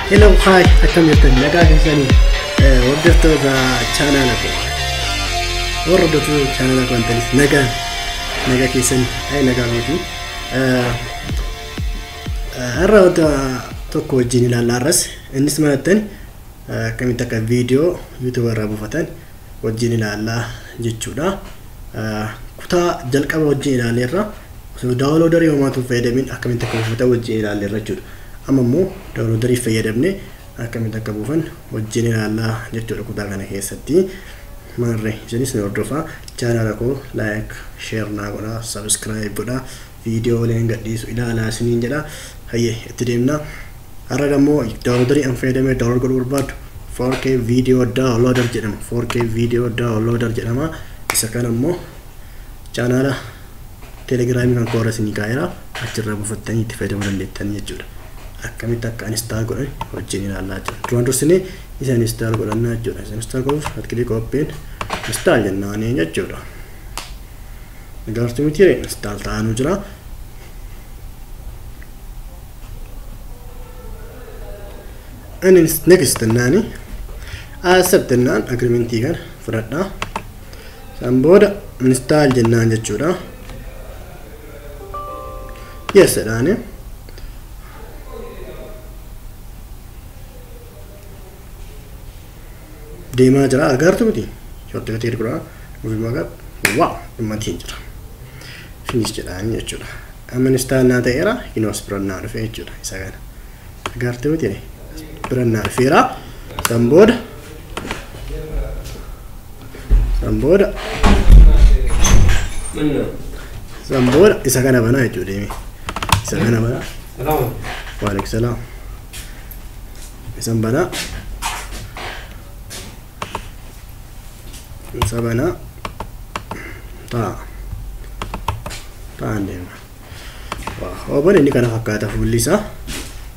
Hello, hi, akkam jirtan nagaa keessanii hordoftoota chaanala koo. Hordoftoota chaanala koo antanis nagaa keessanii nagaa kooti. Har'a wanta tokko wajjin ilaallaa arras innis malattan akkamitti akka viidiyoo YouTube irraa buufatan wajjin ilaallaa jechuudha. Kutaa jalqaba wajjin ilaalleerra daawunloodarii homaatu fayyadamin akkamitti akka buufatan wajjin ilaalleerra jechuudha. Amma immoo daawunloodarii fayyadamne akkamitti akka buufan wajjin ilaallaa jechuudha kutaa kana keessatti. Marre isinis ni hordofaa chaanala koo like share naa godhaa subscribe godhaa viidiyooleen gadhiisu ilaalaa isiniin jedha. Hayyee itti deemna. Har'a immoo daawunloodarii an fayyadamee daawunlood godhuu barbaadu 4K video downloader jedhama. 4K video downloader jedhama. Isa kana immoo chaanala Telegram kan koora isinii kaa'eera. Achirraa buufattanii itti fayyadamuu dandeettan jechuudha. Akkamitti akka install godhan wajjin ilaallaa jira. Duraan dursine isa install godhannaa jechuudha. Isa install godhuuf click open install jennaanii jechuudha. Agartuu miti install ta'anii jira. And next nani accept nan agreement kan fudhadhaa. San booda install jennaan jechuudha. Yes jedhaani. Deemaa jira agartuu miti. Shortcut gadi godhaa. Nufi maqaa wow dhimmatiin jira. Finish jedhaani jechuudha. Amma install naa ta'eera inos birannaa dhufe jechuudha isa kana. Agartuu miti birannaa dhufeera. San booda isa kana banaa jechuudha deemi. Isa kana banaa. Waalaikum salaam. Isan banaa. Isa banaa. Ta'an deema. Oban inni kana fakkaata fuulli isaa.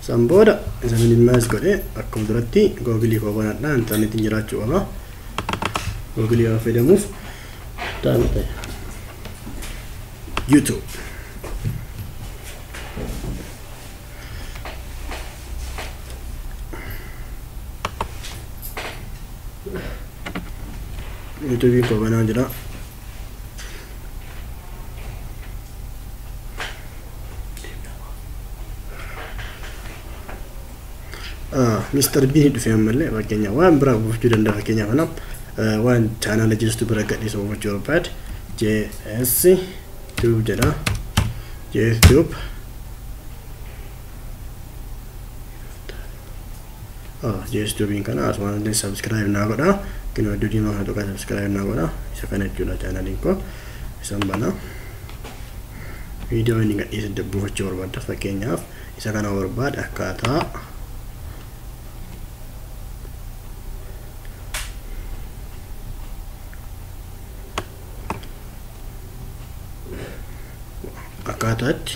San booda isa minimize godhee akkuma duratti Google koo banadhaa intarneetiin jiraachuu qaba. Google yoo fayyadamuuf ta'an ta'e. YouTube. YouTube koo banaa jira. Mr. Bean dhufe ammallee fakkeenyaaf waan biraa buufachuu danda'a fakkeenyaaf kana waan chaanala jirtu bira gadhiisu buufachuu barbaade JS Tube jedha. JS Tube JS Tube kana asuma subscribe naa godhaa. Kino dudii maa tokko subscribe naa godhaa. Isa kana jechuudha chaanaliin koo. Isan banaa viidiyoo inni gadhiisu buufachuu barbaadda fakkeenyaaf isa kana barbaade akkaataa akkaataatti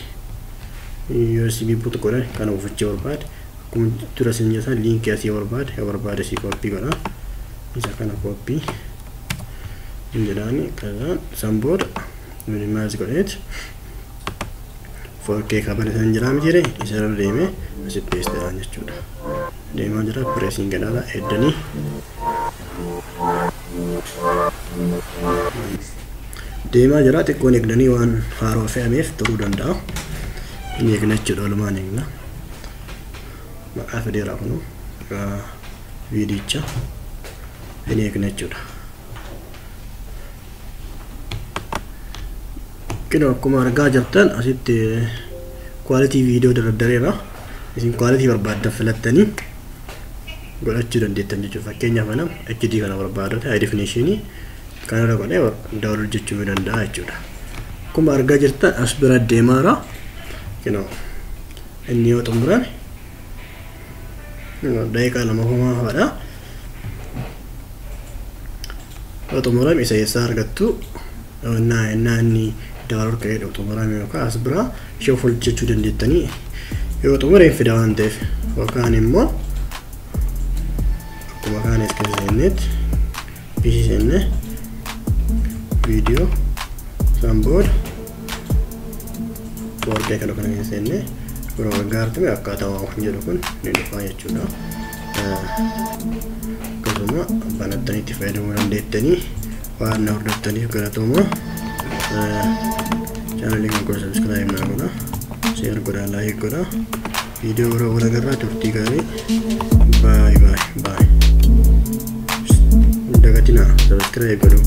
USB put godhan kana buufachuu barbaade akkuma dura isin jedhan linkii asii barbaade asii copy godha. Isa kana copy jedhaani kaza san booda minimize godheet 4K kabala san jiraam jire isa irra deeme asi paste jedhaan jechuudha. Deemaa jira pressing godhaa eddanii deemaa jira xiqqoon eegdanii waan haaroo fe'ameef turuu danda'a. Inni eegna jechuudha walumaan eegna. Maqaa fideeraa kunu viidicha inni eegna jechuudha. Kino akkuma argaa jirtan asitti quality video dardareera. Isin quality barbaaddan filattanii godhachuu dandeettan jechuudha. Fakkeenyaaf kana HD kana barbaadota high definition kana godhee download jechuu danda'a jechuudha. Akkuma argaa jirtan as bira deemaara. Kino inni yoo xumurame daqiiqaa lama homaa fadha. Yoo xumurame isa eessaa argattu inni download ka'ee xumurame yookaan as bira ishee hojjechuu dandeettanii yoo xumurame fida waan ta'eef yookaan immoo akkuma kana iskiriineet bishenne video san booda 4K kana keessenne yeroo gargaartame akkaataa waan jedhu kun ni dhufa jechuudha. Akkasuma banattanii itti fayyadamuu dandeettanii waan na hordoftaniif galatooma. Channel kan koo subscribe na godhaa, share godhaa, like godhaa. Video biroo wal agarraa, turtii gaarii. Bye. Dagatinaa subscribe godhuu.